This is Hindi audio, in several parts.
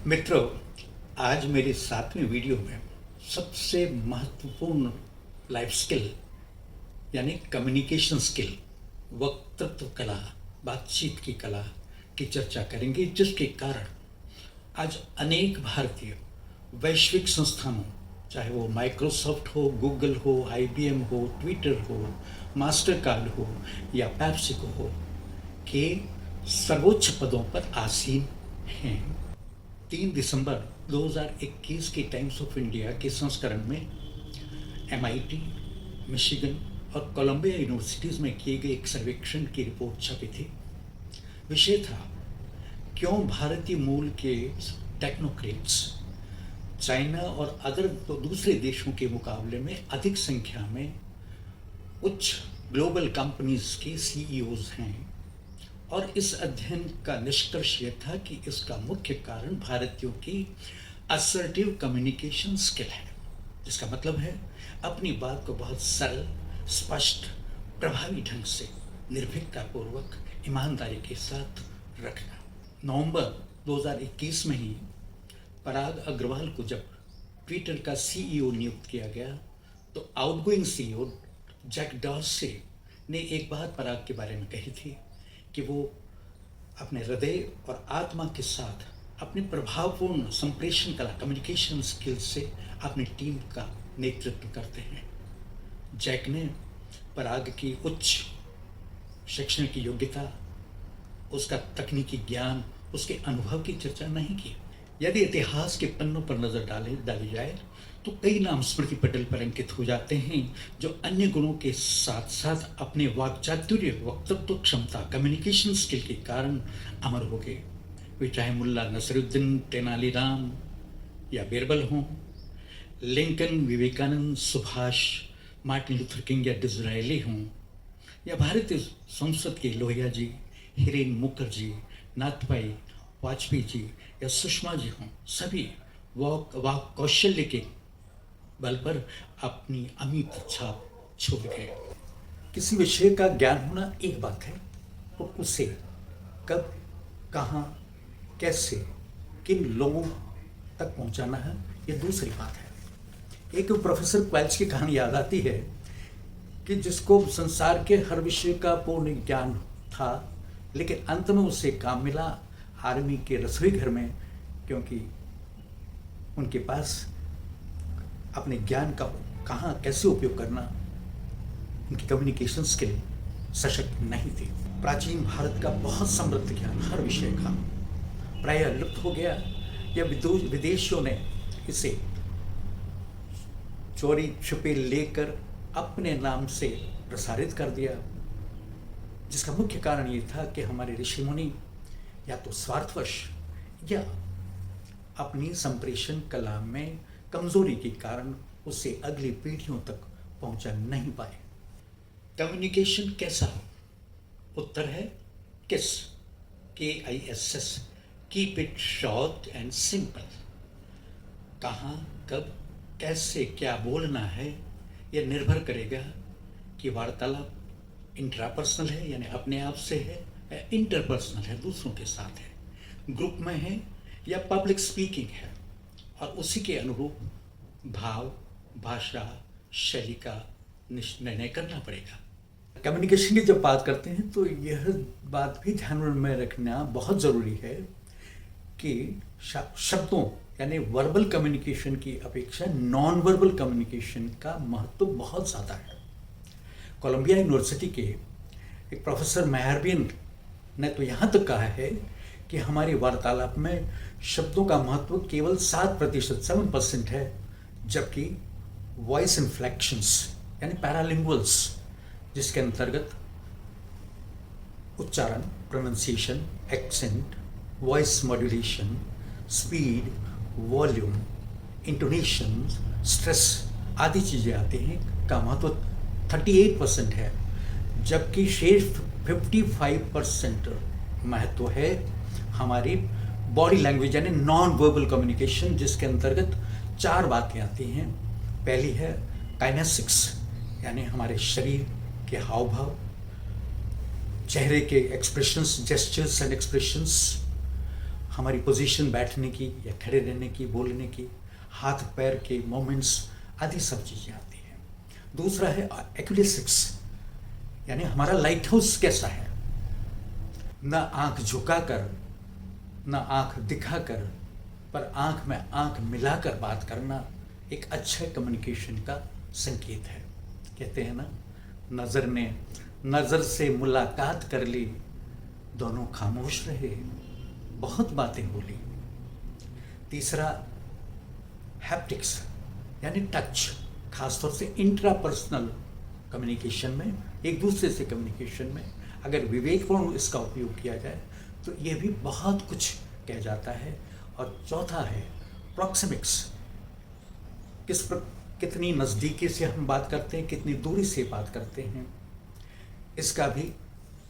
मित्रों, आज मेरी 7वीं वीडियो में सबसे महत्वपूर्ण लाइफ स्किल यानी कम्युनिकेशन स्किल, वक्तृत्व कला, बातचीत की कला की चर्चा करेंगे, जिसके कारण आज अनेक भारतीय वैश्विक संस्थानों, चाहे वो माइक्रोसॉफ्ट हो, गूगल हो, IBM हो, ट्विटर हो, मास्टर कार्ड हो या पैप्सिको हो, के सर्वोच्च पदों पर आसीन हैं। 3 दिसंबर 2021 के टाइम्स ऑफ इंडिया के संस्करण में MIT, मिशिगन और कोलंबिया यूनिवर्सिटीज़ में किए गए एक सर्वेक्षण की रिपोर्ट छपी थी। विषय था, क्यों भारतीय मूल के टेक्नोक्रेट्स चाइना और दूसरे देशों के मुकाबले में अधिक संख्या में उच्च ग्लोबल कंपनीज के CEOs हैं। और इस अध्ययन का निष्कर्ष यह था कि इसका मुख्य कारण भारतीयों की असर्टिव कम्युनिकेशन स्किल है, जिसका मतलब है अपनी बात को बहुत सरल, स्पष्ट, प्रभावी ढंग से, निर्भीकतापूर्वक, ईमानदारी के साथ रखना। नवंबर 2021 में ही पराग अग्रवाल को जब ट्विटर का CEO नियुक्त किया गया, तो आउटगोइंग CEO जैक डॉर्से ने एक बात पराग के बारे में कही थी कि वो अपने हृदय और आत्मा के साथ अपने प्रभावपूर्ण संप्रेषण कला, कम्युनिकेशन स्किल से अपनी टीम का नेतृत्व करते हैं। जैक ने पराग की उच्च शैक्षणिक योग्यता, उसका तकनीकी ज्ञान, उसके अनुभव की चर्चा नहीं की। यदि इतिहास के पन्नों पर नजर डाली जाए तो कई नाम स्मृति पटल पर अंकित हो जाते हैं, जो अन्य गुणों के साथ साथ अपने वाक्चातुर्य, वक्तृत्व क्षमता, कम्युनिकेशन स्किल के कारण अमर हो गए। वे चाहे मुल्ला नसरुद्दीन, तेनालीराम या बीरबल हों, Lincoln, Vivekananda, Subhash, Martin Luther King या डिज़रायली हों, या भारतीय संसद के लोहिया जी, हिरेन मुखर्जी, नाथपाई, वाजपेयी जी या सुषमा जी हों, सभी वाक कौशल्य के बल पर अपनी अमिट छाप छोड़ गए। किसी विषय का ज्ञान होना एक बात है, और उसे कब, कहाँ, कैसे, किन लोगों तक पहुँचाना है, ये दूसरी बात है। एक प्रोफेसर क्वेल्च की कहानी याद आती है कि जिसको संसार के हर विषय का पूर्ण ज्ञान था, लेकिन अंत में उसे काम मिला आर्मी के रसोई घर में, क्योंकि उनके पास अपने ज्ञान का कहाँ कैसे उपयोग करना, उनकी कम्युनिकेशन स्किल सशक्त नहीं थी। प्राचीन भारत का बहुत समृद्ध ज्ञान हर विषय का प्रायः लुप्त हो गया, या विदेशियों ने इसे चोरी छुपे लेकर अपने नाम से प्रसारित कर दिया, जिसका मुख्य कारण ये था कि हमारे ऋषि मुनि या तो स्वार्थवश या अपनी संप्रेषण कला में कमजोरी के कारण उसे अगली पीढ़ियों तक पहुंचा नहीं पाए। कम्युनिकेशन कैसा हो? उत्तर है किस, KISS, keep it short and simple. कहाँ, कब, कैसे, क्या बोलना है, यह निर्भर करेगा कि वार्तालाप इंट्रापर्सनल है यानी अपने आप से है, या इंटरपर्सनल है, दूसरों के साथ है, ग्रुप में है या पब्लिक स्पीकिंग है, और उसी के अनुरूप भाव, भाषा, शैली का निर्णय करना पड़ेगा। कम्युनिकेशन की जब बात करते हैं तो यह बात भी ध्यान में रखना बहुत ज़रूरी है कि शब्दों यानी वर्बल कम्युनिकेशन की अपेक्षा नॉन वर्बल कम्युनिकेशन का महत्व बहुत ज़्यादा है। कोलंबिया यूनिवर्सिटी के एक प्रोफेसर मेहरबिन ने तो यहाँ तक कहा है कि हमारी वार्तालाप में शब्दों का महत्व केवल 7%, 7% है, जबकि वॉइस इन्फ्लेक्शंस यानी पैरालिंगुअल्स, जिसके अंतर्गत उच्चारण, pronunciation, accent, voice modulation, speed, volume, intonation, stress आदि चीज़ें आती हैं, का महत्व 38% है, जबकि शेष 55% महत्व है हमारी बॉडी लैंग्वेज यानी नॉन वर्बल कम्युनिकेशन, जिसके अंतर्गत 4 बातें आती हैं। पहली है काइनेसिक्स यानी हमारे शरीर के हाव भाव, चेहरे के एक्सप्रेशंस, जेस्चर्स एंड एक्सप्रेशंस, हमारी पोजीशन बैठने की या खड़े रहने की, बोलने की, हाथ पैर के मोमेंट्स आदि सब चीज़ें आती हैं। दूसरा है एक्यूलेसिक्स, यानी हमारा लाइट हाउस कैसा है, न आंख झुकाकर, न आंख दिखाकर, पर आंख में आंख मिलाकर बात करना एक अच्छे कम्युनिकेशन का संकेत है। कहते हैं ना, नज़र ने नज़र से मुलाकात कर ली, दोनों खामोश रहे, बहुत बातें बोली। तीसरा हैप्टिक्स, यानी टच, खासतौर से इंट्रापर्सनल कम्युनिकेशन में, एक दूसरे से कम्युनिकेशन में अगर विवेकपूर्ण इसका उपयोग किया जाए तो ये भी बहुत कुछ कह जाता है। और चौथा है प्रॉक्सिमिक्स, कितनी नज़दीकी से हम बात करते हैं, कितनी दूरी से बात करते हैं, इसका भी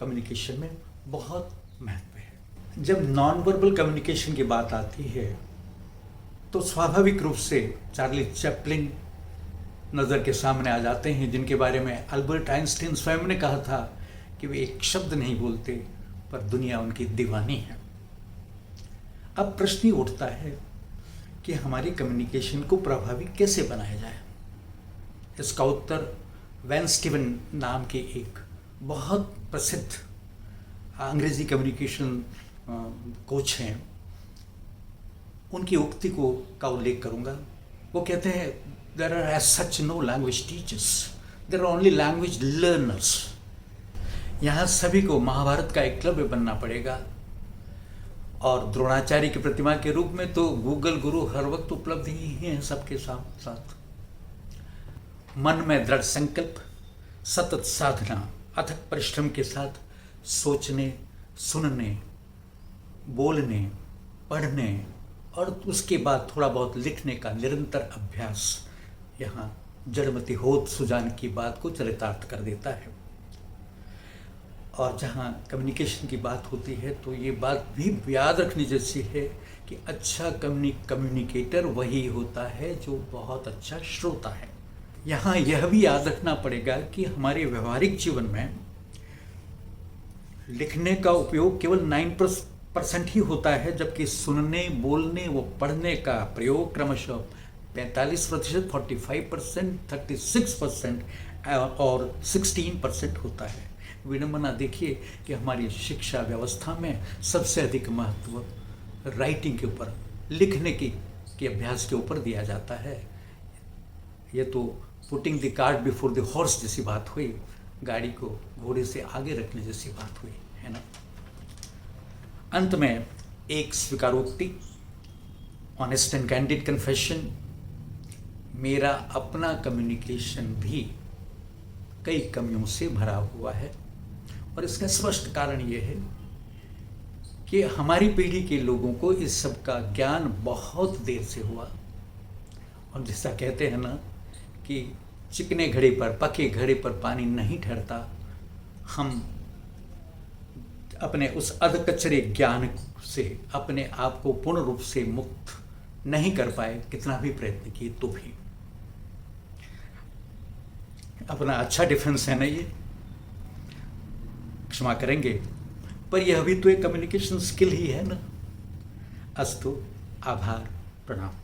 कम्युनिकेशन में बहुत महत्व है। जब नॉन वर्बल कम्युनिकेशन की बात आती है तो स्वाभाविक रूप से चार्ली चैपलिन नज़र के सामने आ जाते हैं, जिनके बारे में अल्बर्ट आइंस्टीन स्वयं ने कहा था कि वे एक शब्द नहीं बोलते पर दुनिया उनकी दीवानी है। अब प्रश्न उठता है कि हमारी कम्युनिकेशन को प्रभावी कैसे बनाया जाए। इसका उत्तर वैन स्टीवन नाम के एक बहुत प्रसिद्ध अंग्रेजी कम्युनिकेशन कोच हैं, उनकी उक्ति का उल्लेख करूंगा। वो कहते हैं, there are as such no language teachers, there are only language learners. यहाँ सभी को महाभारत का एकलव्य बनना पड़ेगा, और द्रोणाचार्य की प्रतिमा के रूप में तो गूगल गुरु हर वक्त उपलब्ध ही हैं सबके साथ साथ। मन में दृढ़ संकल्प, सतत साधना, अथक परिश्रम के साथ सोचने, सुनने, बोलने, पढ़ने और उसके बाद थोड़ा बहुत लिखने का निरंतर अभ्यास यहाँ जड़मति होत सुजान की बात को चरितार्थ कर देता है। और जहाँ कम्युनिकेशन की बात होती है तो ये बात भी याद रखने जैसी है कि अच्छा कम्युनिकेटर वही होता है जो बहुत अच्छा श्रोता है। यहाँ यह भी याद रखना पड़ेगा कि हमारे व्यवहारिक जीवन में लिखने का उपयोग केवल 9% ही होता है, जबकि सुनने, बोलने व पढ़ने का प्रयोग क्रमशः 45%, 45%, 36% और 16% होता है। विडंबना देखिए कि हमारी शिक्षा व्यवस्था में सबसे अधिक महत्व राइटिंग के ऊपर, लिखने के अभ्यास के ऊपर दिया जाता है। ये तो putting the cart before the horse जैसी बात हुई, गाड़ी को घोड़े से आगे रखने जैसी बात हुई, है ना। अंत में एक स्वीकारोक्ति, ऑनेस्ट एंड कैंडिड कन्फेशन, मेरा अपना कम्युनिकेशन भी कई कमियों से भरा हुआ है, और इसका स्पष्ट कारण ये है कि हमारी पीढ़ी के लोगों को इस सब का ज्ञान बहुत देर से हुआ। और जैसा कहते हैं ना कि चिकने घड़े पर, पके घड़े पर पानी नहीं ठहरता, हम अपने उस अधकचरे ज्ञान से अपने आप को पूर्ण रूप से मुक्त नहीं कर पाए, कितना भी प्रयत्न किए तो भी। अपना अच्छा डिफेंस है ना ये, क्षमा करेंगे, पर यह भी तो एक कम्युनिकेशन स्किल ही है ना। अस्तु, आभार, प्रणाम।